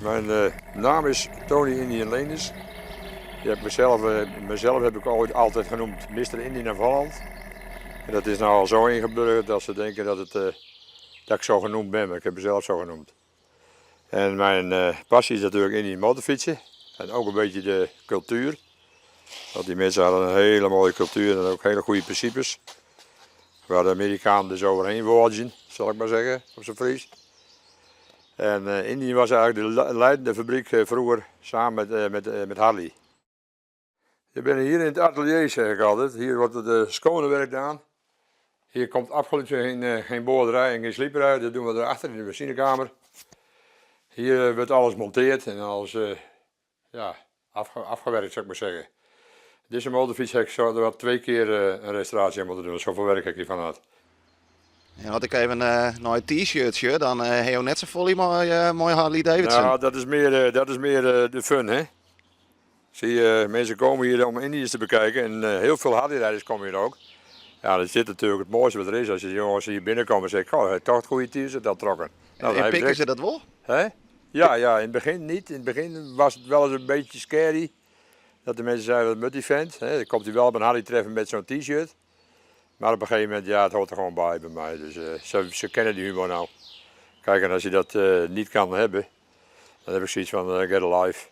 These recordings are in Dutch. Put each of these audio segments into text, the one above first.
Mijn naam is Tony Indian Leenders. Mezelf heb ik ooit altijd genoemd Mr. Indian of Holland. En dat is nou al zo ingeburgerd dat ze denken dat ik zo genoemd ben, maar ik heb mezelf zo genoemd. En mijn passie is natuurlijk Indian motorfietsen en ook een beetje de cultuur. Want die mensen hadden een hele mooie cultuur en ook hele goede principes. Waar de Amerikanen dus overheen woorden, zal ik maar zeggen, op zijn Fries. En Indian was eigenlijk de leidende fabriek vroeger samen met Harley. Je bent hier in het atelier, zeg ik altijd. Hier wordt het schone werk gedaan. Hier komt absoluut geen boorderij en geen slieperij. Dat doen we erachter in de machinekamer. Hier wordt alles monteerd en alles afgewerkt, zou ik maar zeggen. Deze motorfiets heb ik zo wel 2 keer een restauratie moeten doen. Zoveel werk heb ik hiervan had. En had ik even naar een t-shirtje, dan heb je net zo vol mooi Harley Davidson. Nou, dat is meer de fun, hè. Zie je, mensen komen hier om Indiërs te bekijken en heel veel Harley-rijders komen hier ook. Ja, dat zit natuurlijk het mooiste wat er is. Als je jongens hier binnenkomen en zegt, oh, toch het goede t-shirt, dat trokken. Nou, en pikken ze dat wel? Hè? Ja, in het begin niet. In het begin was het wel eens een beetje scary. Dat de mensen zeiden, wat moet die vent? Dan komt hij wel op een Harley treffen met zo'n t-shirt. Maar op een gegeven moment, ja, het hoort er gewoon bij mij. Dus ze kennen die humor nou. Kijk, en als je dat niet kan hebben, dan heb ik zoiets van, get a life.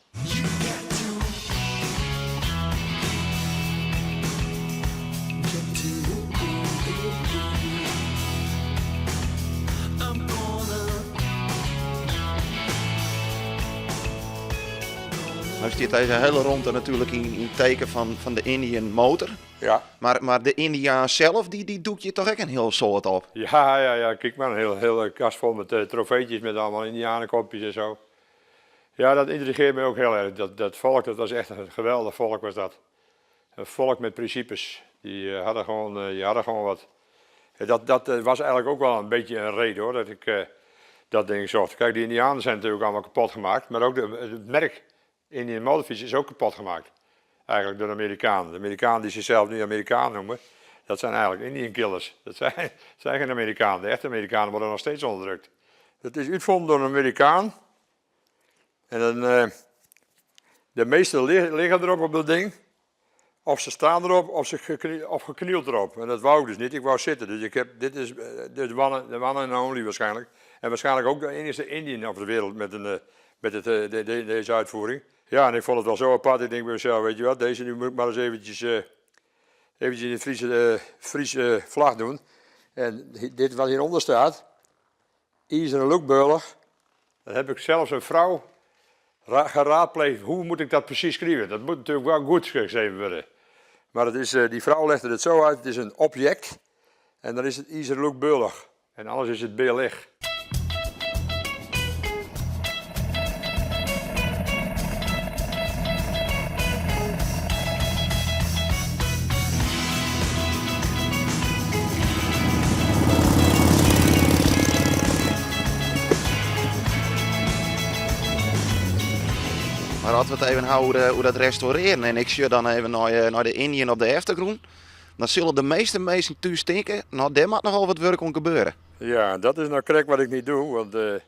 Nou zit deze hele ronde natuurlijk in teken van de Indian motor. Ja. Maar de Indiaan zelf, die doet je toch ook een heel soort op? Ja, kijk maar, een hele kast vol met trofeetjes met allemaal Indianenkopjes en zo. Ja, dat intrigeert me ook heel erg. Dat volk, dat was echt een geweldig volk was dat. Een volk met principes. Die hadden gewoon wat. Dat was eigenlijk ook wel een beetje een reden hoor, dat ik dat ding zocht. Kijk, die Indianen zijn natuurlijk allemaal kapot gemaakt, maar ook het merk Indian Motorfiets is ook kapot gemaakt. Eigenlijk door de Amerikanen. De Amerikanen die zichzelf nu Amerikaan noemen, dat zijn eigenlijk Indian killers. Dat zijn geen Amerikanen. De echte Amerikanen worden nog steeds onderdrukt. Het is uitgevonden door een Amerikaan. En dan, de meesten liggen erop op dat ding. Of ze staan erop, of geknield erop. En dat wou ik dus niet. Ik wou zitten. Dus dit is de one and only waarschijnlijk. En waarschijnlijk ook de enige Indian op de wereld met deze uitvoering. Ja, en ik vond het wel zo apart. Ik denk bij mezelf, weet je wat, deze nu moet ik maar eens eventjes in de Friese vlag doen. En dit wat hieronder staat, IJzeren Loekburg, dat heb ik zelfs een vrouw geraadpleegd. Hoe moet ik dat precies schrijven? Dat moet natuurlijk wel goed geschreven worden. Maar die vrouw legde het zo uit, het is een object en dan is het IJzeren Loekburg. En anders is het BLG. Maar laten we het even houden hoe dat restaureren. En ik zie dan even naar de Indian op de achtergrond. Dan zullen de meeste mensen thuis denken, nou daar moet nogal wat werk om gebeuren. Ja, dat is nou correct wat ik niet doe. Want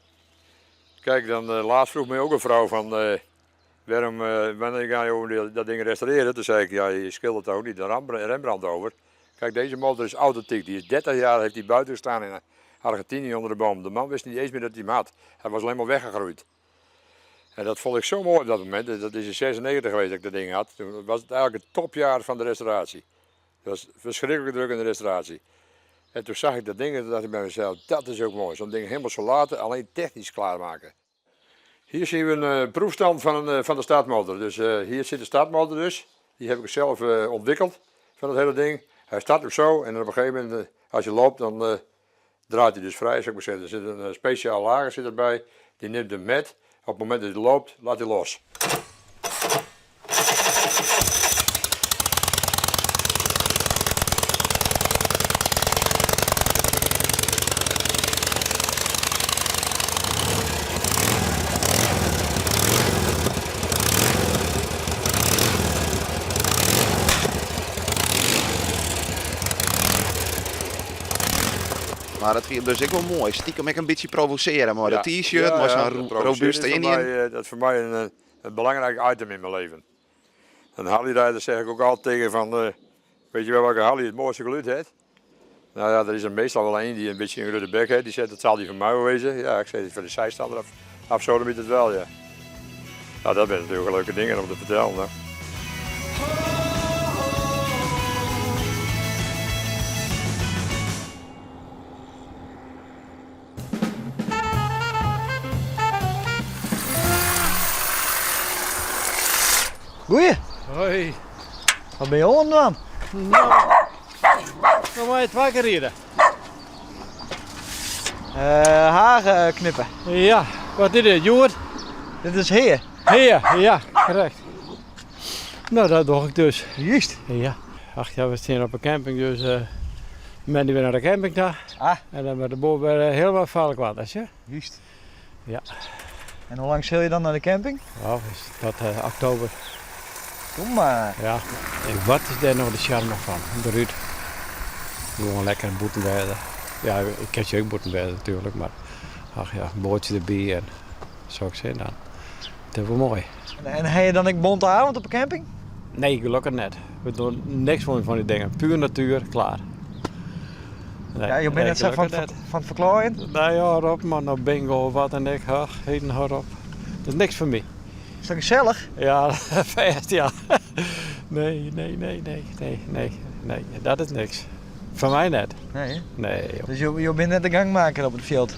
kijk, dan laatst vroeg mij ook een vrouw van, wanneer ga je dat ding restaureren? Toen zei ik, ja, je schildert ook niet de Rembrandt over. Kijk, deze motor is authentiek. Die is 30 jaar, heeft hij buiten gestaan in Argentinië onder de boom. De man wist niet eens meer dat hij hem had. Hij was alleen maar weggegroeid. En dat vond ik zo mooi op dat moment. Dat is in 96 geweest dat ik dat ding had. Toen was het eigenlijk het topjaar van de restauratie. Het was verschrikkelijk druk in de restauratie. En toen zag ik dat ding en toen dacht ik bij mezelf, dat is ook mooi. Zo'n ding helemaal zo laten, alleen technisch klaarmaken. Hier zien we een proefstand van de startmotor. Dus hier zit de startmotor dus. Die heb ik zelf ontwikkeld van het hele ding. Hij start ook zo en op een gegeven moment, als je loopt, dan draait hij dus vrij, zou ik maar zeggen. Er zit een speciaal lager erbij, die neemt hem met. Op het moment dat hij loopt, laat hij los. Maar dat vind ik dus ook wel mooi. Stiekem ik een beetje provoceren. Maar Ja. de t-shirt, Ja, maar ja, zo'n dat provoceren robuuste is voor Indian. mij, dat is voor mij een belangrijk item in mijn leven. Een Harley-rijder zeg ik ook altijd tegen van, weet je wel welke Harley het mooiste geluid heeft? Nou ja, er is er meestal wel een die een beetje een rudde bek heeft. Die zegt, dat zal die van mij wel wezen. Ja, ik zeg, voor de zijstander af zo het wel, ja. Nou, dat zijn natuurlijk leuke dingen om te vertellen. Hè. Goeie, Hoi. wat ben je om dan? Nou, dan moet je 2 keer rijden. Haar knippen. Ja, wat is dit? Joert? Dit is heer. Ja, correct. Nou, dat doe ik dus. Juist. Ja. Ach ja, we staan op een camping, dus ben die weer naar de camping daar. Ah. En dan met de boel weer helemaal vuilig water, hè? Juist. Ja. En hoe lang zul je dan naar de camping? Nou, is dat oktober. Kom maar. Ja. En wat is daar nou de charme van? De Ruud. Gewoon lekker boetenbedden. Ja, ik heb je ook boetenbedden natuurlijk, maar ach ja, een bootje erbij en zou ik zeggen dan. Dat is wel mooi. En heb je dan ook bonte avond op een camping? Nee, gelukkig net. We doen niks van die dingen. Puur natuur, klaar. Nee, Ja, je bent net zo van het verklaaien. Nee, hou op man, nou bingo of wat en ik. Ach, heden, hou op. Dat is niks voor mij. Is dat gezellig? Ja, vast ja. Nee, dat is niks. Voor mij net. Nee. Hè? Nee, joh. Dus je bent net de gangmaker op het veld.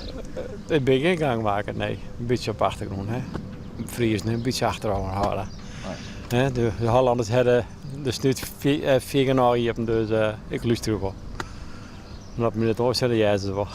Ik ben geen gangmaker, nee. Een beetje op achtergrond, hè. Fries, een beetje achterover houden. Hè, de Hollanders hebben de snuit 4 jaar hier, dus ik luister wel. En op me het oor zetten, jij ze wel.